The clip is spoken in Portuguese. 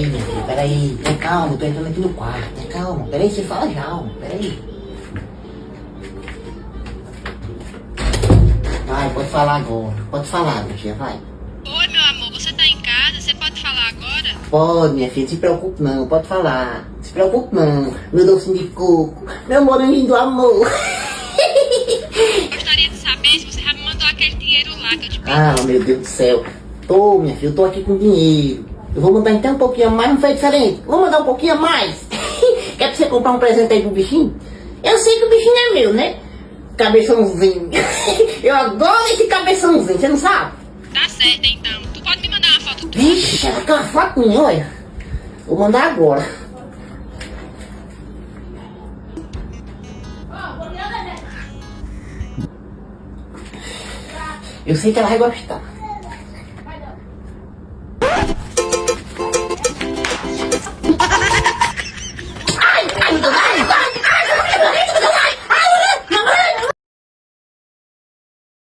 Peraí, minha filha, peraí. Tenha calma, eu tô entrando aqui no quarto. Tenha calma, peraí, você fala já, ó. Peraí. Vai, pode falar agora. Pode falar, minha filha, vai. Oi, meu amor, você tá em casa? Você pode falar agora? Pode, minha filha, não se preocupe não, pode falar. Não se preocupe não, meu docinho de coco, meu moranguinho do amor. Gostaria de saber se você já me mandou aquele dinheiro lá que eu te pedi. Ah, meu Deus do céu. Tô, minha filha, eu tô aqui com dinheiro. Eu vou mandar então um pouquinho a mais, não foi diferente? Vou mandar um pouquinho a mais. Quer pra você comprar um presente aí pro bichinho? Eu sei que o bichinho é meu, né? Cabeçãozinho. Eu adoro esse cabeçãozinho, você não sabe? Tá certo, então. Tu pode me mandar uma foto tua? Vixe, aquela foto minha, olha. Vou mandar agora. Eu sei que ela vai gostar.